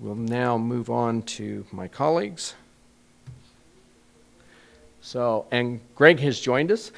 we'll now move on to my colleagues. So, and Greg has joined us.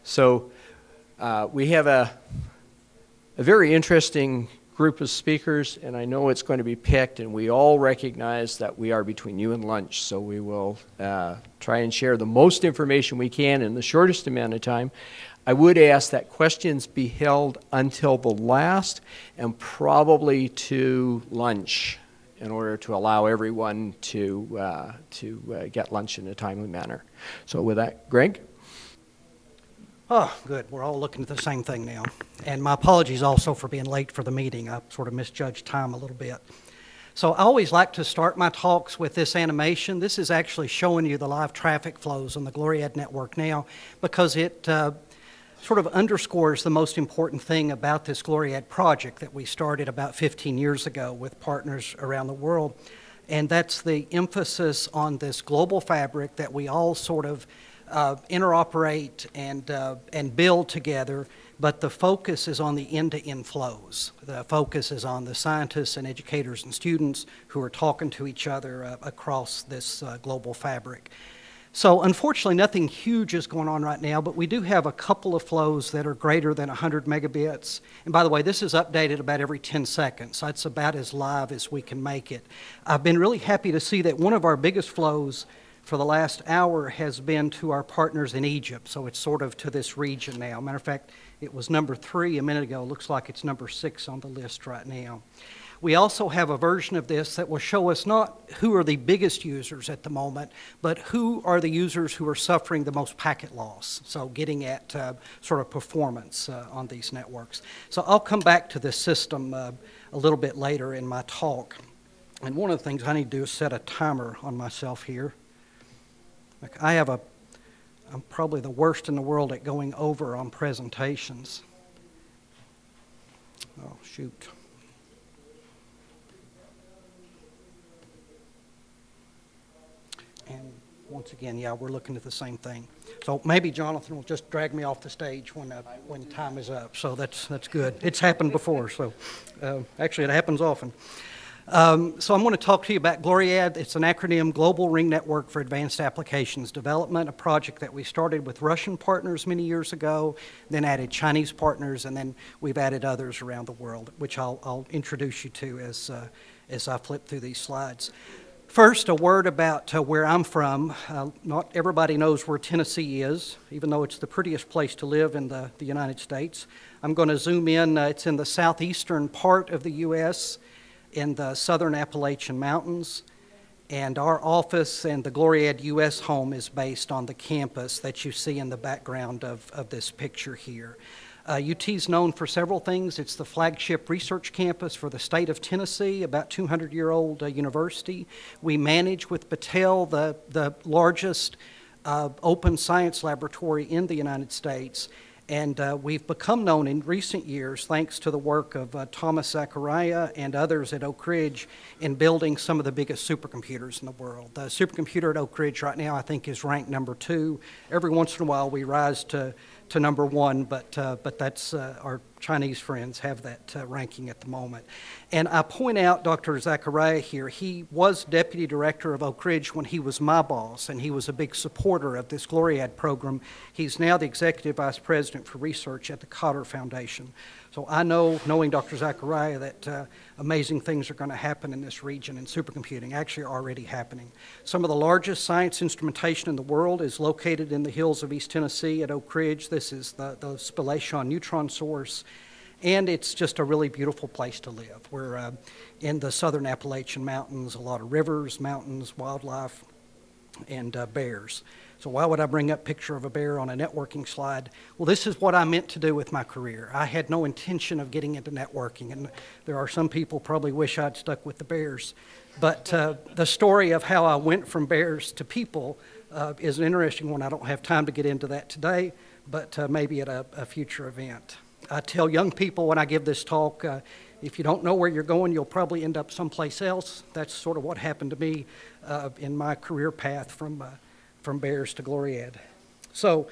So, we have a very interesting group of speakers, and I know it's going to be picked, and we all recognize that we are between you and lunch, so we will try and share the most information we can in the shortest amount of time. I would ask that questions be held until the last and probably to lunch in order to allow everyone to get lunch in a timely manner. So with that, Greg? Oh, good. We're all looking at the same thing now. And my apologies also for being late for the meeting. I sort of misjudged time a little bit. So I always like to start my talks with this animation. This is actually showing you the live traffic flows on the Gloriad network now because it sort of underscores the most important thing about this Gloriad project that we started about 15 years ago with partners around the world. And that's the emphasis on this global fabric that we all sort of interoperate and build together, but the focus is on the end-to-end flows. The focus is on the scientists and educators and students who are talking to each other across this global fabric. So unfortunately, nothing huge is going on right now, but we do have a couple of flows that are greater than 100 megabits. And by the way, this is updated about every 10 seconds, so it's about as live as we can make it. I've been really happy to see that one of our biggest flows for the last hour has been to our partners in Egypt, so it's sort of to this region now. Matter of fact, it was number 3 a minute ago. Looks like it's number 6 on the list right now. We also have a version of this that will show us not who are the biggest users at the moment, but who are the users who are suffering the most packet loss, so getting at sort of performance on these networks. So I'll come back to this system a little bit later in my talk. And one of the things I need to do is set a timer on myself here. I'm probably the worst in the world at going over on presentations. Oh, shoot. And once again, yeah, we're looking at the same thing. So maybe Jonathan will just drag me off the stage when time is up. So that's good. It's happened before. So actually, it happens often. So I'm going to talk to you about Gloriad. It's an acronym, Global Ring Network for Advanced Applications Development, a project that we started with Russian partners many years ago, then added Chinese partners, and then we've added others around the world, which I'll introduce you to as I flip through these slides. First, a word about where I'm from. Not everybody knows where Tennessee is, even though it's the prettiest place to live in the United States. I'm going to zoom in. It's in the southeastern part of the U.S., in the southern Appalachian Mountains, and our office and the Gloriad U.S. home is based on the campus that you see in the background of this picture here. UT is known for several things. It's the flagship research campus for the state of Tennessee, about 200-year-old university. We manage with Battelle the largest open science laboratory in the United States. And we've become known in recent years, thanks to the work of Thomas Zachariah and others at Oak Ridge, in building some of the biggest supercomputers in the world. The supercomputer at Oak Ridge right now, I think, is ranked number 2. Every once in a while, we rise to number 1, but that's our Chinese friends have that ranking at the moment. And I point out Dr. Zachariah here. He was deputy director of Oak Ridge when he was my boss, and he was a big supporter of this Gloriad program. He's now the executive vice president for research at the Cotter Foundation. So I know, knowing Dr. Zachariah, that amazing things are going to happen in this region, and supercomputing actually are already happening. Some of the largest science instrumentation in the world is located in the hills of East Tennessee at Oak Ridge. This is the Spallation neutron source, and it's just a really beautiful place to live. We're in the southern Appalachian Mountains, a lot of rivers, mountains, wildlife, and bears. So why would I bring up a picture of a bear on a networking slide? Well, this is what I meant to do with my career. I had no intention of getting into networking, and there are some people probably wish I'd stuck with the bears. But the story of how I went from bears to people is an interesting one. I don't have time to get into that today, but maybe at a future event. I tell young people when I give this talk, if you don't know where you're going, you'll probably end up someplace else. That's sort of what happened to me in my career path from bears to Gloriad. So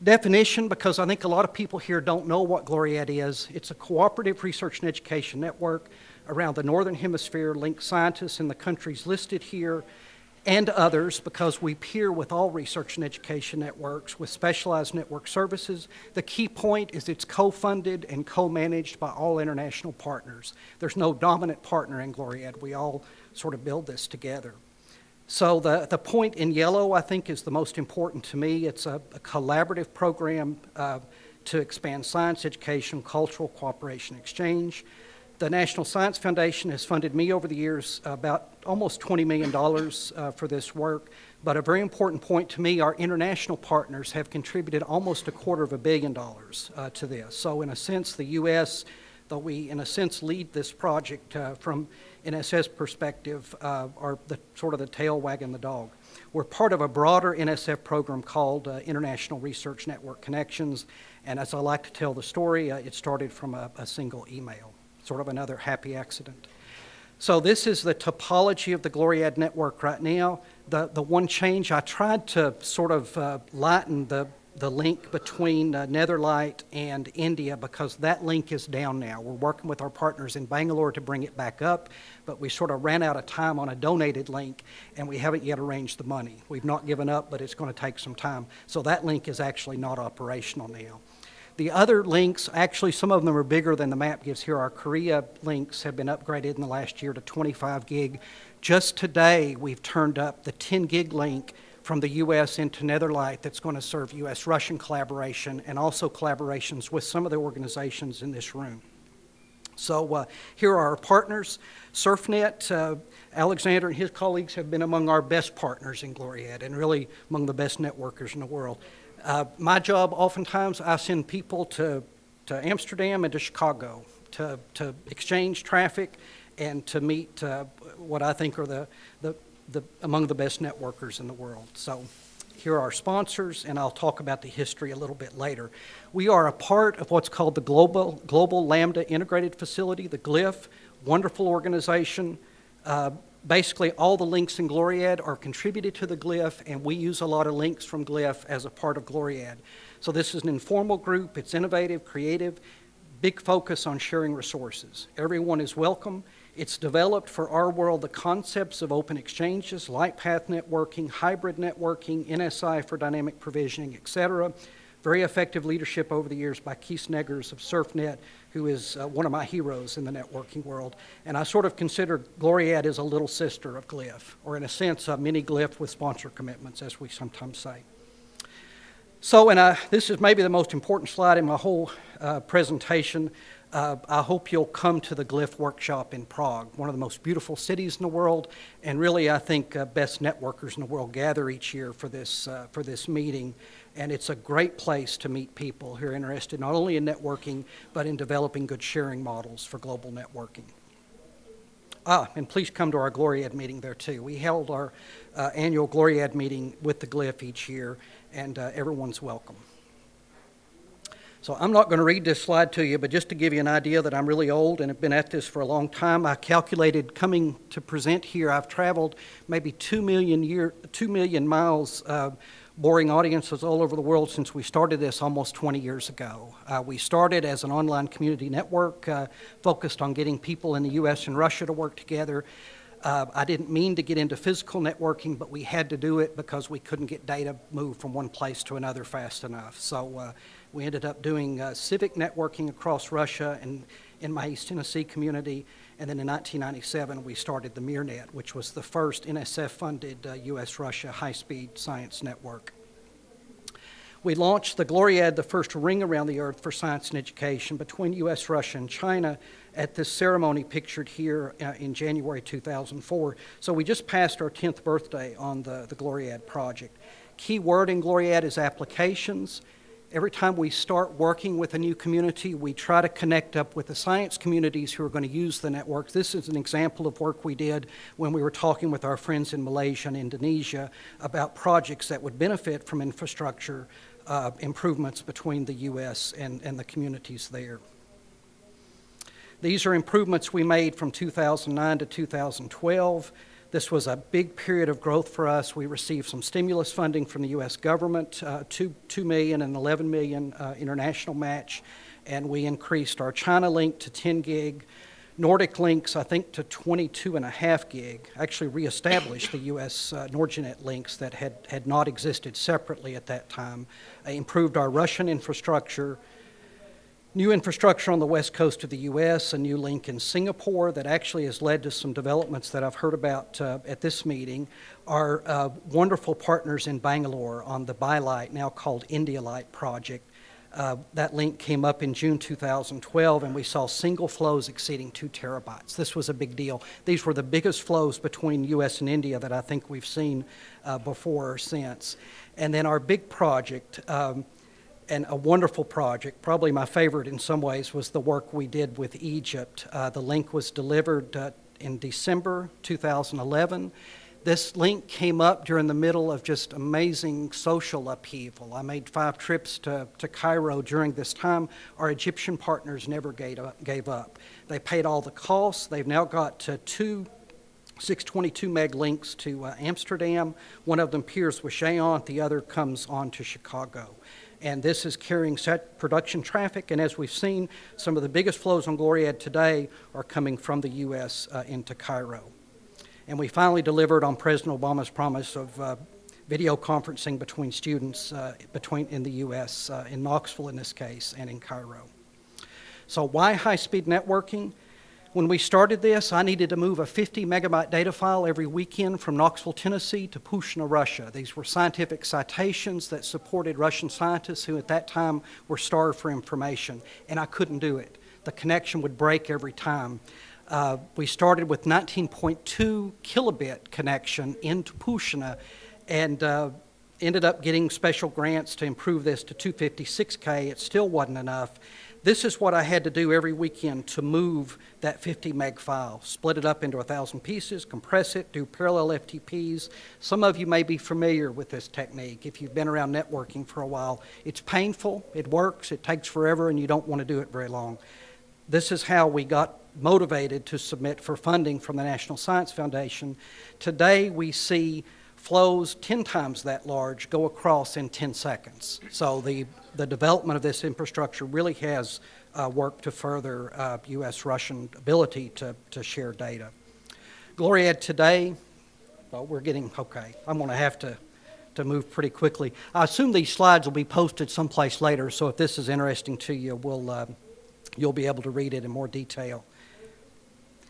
Definition, because I think a lot of people here don't know what GLORIAD is. It's a cooperative research and education network around the Northern Hemisphere, links scientists in the countries listed here and others, because we peer with all research and education networks with specialized network services. The key point is it's co-funded and co-managed by all international partners. There's no dominant partner in GLORIAD. We all sort of build this together. So the point in yellow, I think, is the most important to me. It's a collaborative program to expand science education, cultural cooperation, exchange. The National Science Foundation has funded me over the years about almost $20 million for this work. But a very important point to me, our international partners have contributed almost $250 million to this. So in a sense, the U.S., though we in a sense lead this project from NSF perspective, are the sort of the tail wagging the dog. We're part of a broader NSF program called International Research Network Connections, and as I like to tell the story, it started from a single email, sort of another happy accident. So this is the topology of the GLORIAD network right now. The one change, I tried to sort of lighten the link between Netherlight and India, because that link is down now. We're working with our partners in Bangalore to bring it back up, but we sort of ran out of time on a donated link, and we haven't yet arranged the money. We've not given up, but it's going to take some time. So that link is actually not operational now. The other links, actually some of them are bigger than the map gives here. Our Korea links have been upgraded in the last year to 25 gig. Just today, we've turned up the 10 gig link from the U.S. into Netherlight that's going to serve U.S.-Russian collaboration and also collaborations with some of the organizations in this room. So here are our partners. SurfNet, Alexander and his colleagues have been among our best partners in GLORIAD and really among the best networkers in the world. My job, oftentimes, I send people to Amsterdam and to Chicago to exchange traffic and to meet what I think are among the best networkers in the world. So here are our sponsors, and I'll talk about the history a little bit later. We are a part of what's called the Global Lambda Integrated Facility, the GLIF, wonderful organization. Basically, all the links in GLORIAD are contributed to the GLIF, and we use a lot of links from GLIF as a part of GLORIAD. So this is an informal group. It's innovative, creative, big focus on sharing resources. Everyone is welcome. It's developed for our world the concepts of open exchanges, light path networking, hybrid networking, NSI for dynamic provisioning, etc. Very effective leadership over the years by Keith Sneggers of SurfNet, who is one of my heroes in the networking world. And I sort of consider GLORIAD as a little sister of GLIF, or in a sense, a mini GLIF with sponsor commitments, as we sometimes say. So, and this is maybe the most important slide in my whole presentation. I hope you'll come to the GLIF workshop in Prague, one of the most beautiful cities in the world, and really I think best networkers in the world gather each year for this meeting. And it's a great place to meet people who are interested not only in networking, but in developing good sharing models for global networking. And please come to our GLORIAD meeting there too. We held our annual GLORIAD meeting with the GLIF each year, and everyone's welcome. So I'm not going to read this slide to you, but just to give you an idea that I'm really old and have been at this for a long time, I calculated coming to present here, I've traveled maybe 2 million miles boring audiences all over the world since we started this almost 20 years ago. We started as an online community network focused on getting people in the U.S. and Russia to work together. I didn't mean to get into physical networking, but we had to do it because we couldn't get data moved from one place to another fast enough. So we ended up doing civic networking across Russia and in my East Tennessee community. And then in 1997, we started the MIRNet, which was the first NSF-funded U.S.-Russia high-speed science network. We launched the GLORIAD, the first ring around the earth for science and education between U.S., Russia, and China at this ceremony pictured here in January 2004. So we just passed our 10th birthday on the GLORIAD project. Key word in GLORIAD is applications. Every time we start working with a new community, we try to connect up with the science communities who are going to use the network. This is an example of work we did when we were talking with our friends in Malaysia and Indonesia about projects that would benefit from infrastructure improvements between the U.S. and the communities there. These are improvements we made from 2009 to 2012. This was a big period of growth for us. We received some stimulus funding from the U.S. government, $2 million and $11 million international match, and we increased our China link to 10 gig, Nordic links, I think, to 22.5 gig, actually reestablished the U.S. NordGenet links that had not existed separately at that time, improved our Russian infrastructure, new infrastructure on the west coast of the U.S., a new link in Singapore that actually has led to some developments that I've heard about at this meeting. Our wonderful partners in Bangalore on the BiLite, now called India Light project. That link came up in June 2012, and we saw single flows exceeding 2 terabytes. This was a big deal. These were the biggest flows between U.S. and India that I think we've seen before or since. And then our big project, and a wonderful project, probably my favorite in some ways, was the work we did with Egypt. The link was delivered in December 2011. This link came up during the middle of just amazing social upheaval. I made 5 trips to Cairo during this time. Our Egyptian partners never gave up. They paid all the costs. They've now got 2 622 meg links to Amsterdam. One of them peers with Géant, the other comes on to Chicago. And this is carrying set production traffic, and as we've seen, some of the biggest flows on Gloriad today are coming from the U.S. Into Cairo. And we finally delivered on President Obama's promise of video conferencing between students in the U.S., in Knoxville in this case, and in Cairo. So why high-speed networking? When we started this, I needed to move a 50 megabyte data file every weekend from Knoxville, Tennessee to Pushna, Russia. These were scientific citations that supported Russian scientists who at that time were starved for information, and I couldn't do it. The connection would break every time. We started with 19.2 kilobit connection into Pushna and ended up getting special grants to improve this to 256K. It still wasn't enough. This is what I had to do every weekend to move that 50 meg file, split it up into 1,000 pieces, compress it, do parallel FTPs. Some of you may be familiar with this technique if you've been around networking for a while. It's painful, it works, it takes forever, and you don't want to do it very long. This is how we got motivated to submit for funding from the National Science Foundation. Today we see flows 10 times that large go across in 10 seconds. So the development of this infrastructure really has worked to further U.S.-Russian ability to share data. Gloriad today, well, we're getting, okay, I'm going to have to move pretty quickly. I assume these slides will be posted someplace later, so if this is interesting to you, you'll be able to read it in more detail.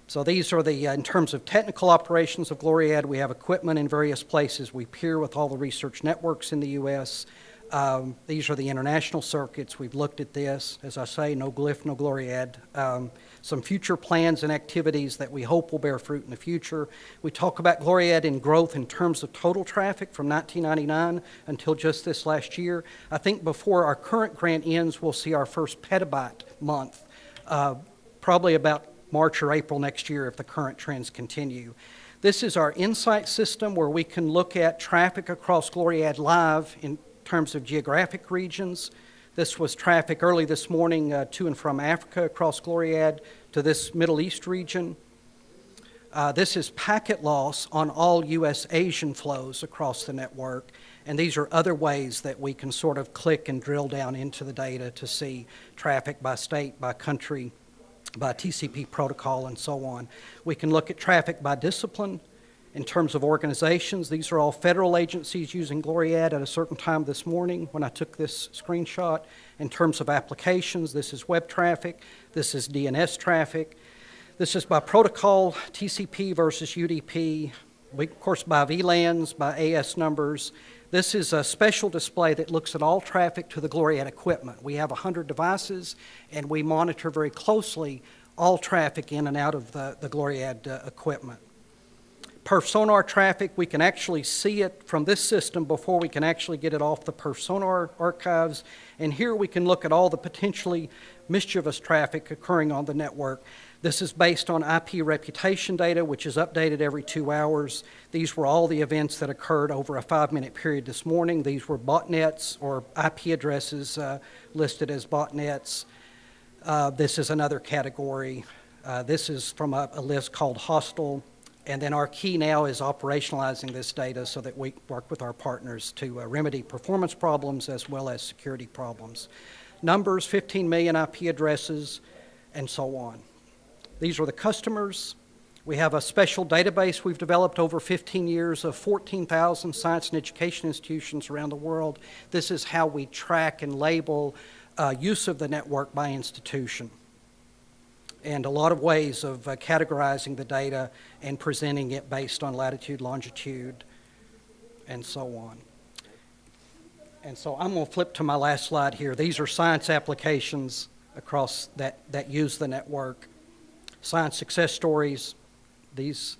So these are the, in terms of technical operations of Gloriad, we have equipment in various places. We peer with all the research networks in the U.S. These are the international circuits. We've looked at this. As I say, no Glyph, no Gloriad. Some future plans and activities that we hope will bear fruit in the future. We talk about Gloriad in growth in terms of total traffic from 1999 until just this last year. I think before our current grant ends, we'll see our first petabyte month, probably about March or April next year if the current trends continue. This is our insight system where we can look at traffic across Gloriad Live in terms of geographic regions. This was traffic early this morning to and from Africa across Gloriad to this Middle East region. This is packet loss on all U.S.-Asian flows across the network. And these are other ways that we can sort of click and drill down into the data to see traffic by state, by country, by TCP protocol, and so on. We can look at traffic by discipline in terms of organizations. These are all federal agencies using Gloriad at a certain time this morning when I took this screenshot. In terms of applications, this is web traffic, this is DNS traffic. This is by protocol, TCP versus UDP, of course by VLANs, by AS numbers. This is a special display that looks at all traffic to the Gloriad equipment. We have 100 devices, and we monitor very closely all traffic in and out of the Gloriad equipment. Perf sonar traffic, we can actually see it from this system before we can actually get it off the perf sonar archives. And here we can look at all the potentially mischievous traffic occurring on the network. This is based on IP reputation data, which is updated every 2 hours. These were all the events that occurred over a 5-minute period this morning. These were botnets or IP addresses listed as botnets. This is another category. This is from a list called hostile. And then our key now is operationalizing this data so that we work with our partners to remedy performance problems as well as security problems. Numbers, 15 million IP addresses, and so on. These are the customers. We have a special database we've developed over 15 years of 14,000 science and education institutions around the world. This is how we track and label use of the network by institution. And a lot of ways of categorizing the data and presenting it based on latitude, longitude, and so on. And so I'm going to flip to my last slide here. These are science applications across that use the network. Science success stories, these.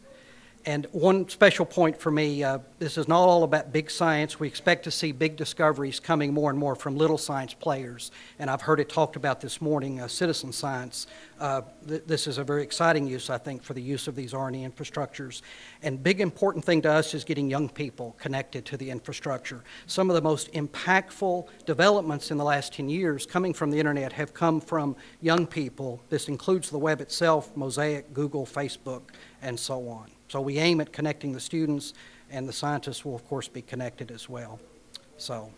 And one special point for me, this is not all about big science. We expect to see big discoveries coming more and more from little science players. And I've heard it talked about this morning, citizen science. This is a very exciting use, I think, for the use of these R&E infrastructures. And big important thing to us is getting young people connected to the infrastructure. Some of the most impactful developments in the last 10 years coming from the internet have come from young people. This includes the web itself, Mosaic, Google, Facebook, and so on. So we aim at connecting the students, and the scientists will, of course, be connected as well. So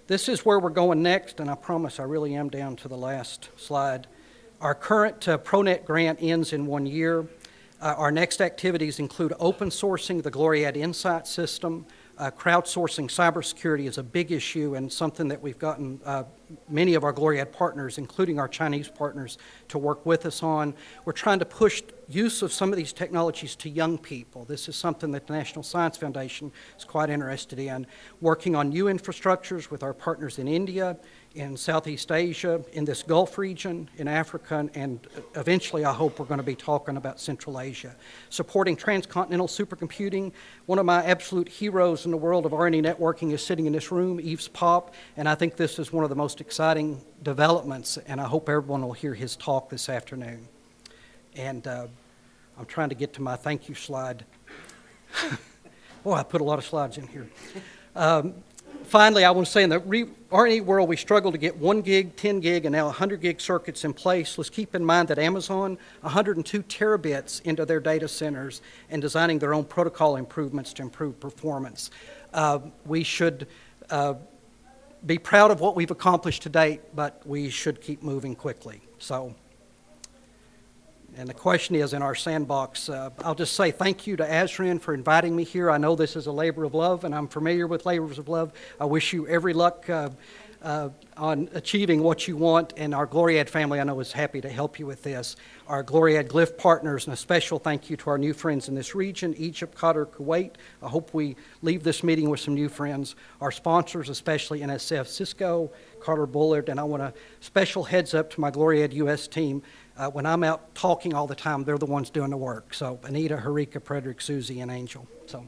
this is where we're going next, and I promise I really am down to the last slide. Our current ProNet grant ends in 1 year. Our next activities include open sourcing the Gloriad Insight system. Crowdsourcing cybersecurity is a big issue and something that we've gotten many of our Gloriad partners, including our Chinese partners, to work with us on. We're trying to push use of some of these technologies to young people. This is something that the National Science Foundation is quite interested in. Working on new infrastructures with our partners in India, in Southeast Asia, in this Gulf region, in Africa, and eventually I hope we're going to be talking about Central Asia. Supporting transcontinental supercomputing. One of my absolute heroes in the world of R&E networking is sitting in this room, Yves Pop, and I think this is one of the most exciting developments, and I hope everyone will hear his talk this afternoon. And I'm trying to get to my thank you slide. Boy, I put a lot of slides in here. Finally, I want to say in the R&E world, we struggle to get 1 gig, 10 gig, and now 100 gig circuits in place. Let's keep in mind that Amazon, 102 terabits into their data centers and designing their own protocol improvements to improve performance. We should be proud of what we've accomplished to date, but we should keep moving quickly. So, and the question is in our sandbox, I'll just say thank you to ASREN for inviting me here. I know this is a labor of love, and I'm familiar with labors of love. I wish you every luck on achieving what you want, and our Gloriad family, I know, is happy to help you with this. Our Gloriad Glyph partners, and a special thank you to our new friends in this region, Egypt, Qatar, Kuwait. I hope we leave this meeting with some new friends. Our sponsors, especially NSF, Cisco, Carter Bullard, and I want a special heads up to my Gloriad US team. When I'm out talking all the time, they're the ones doing the work. So Anita, Harika, Frederick, Susie, and Angel. So.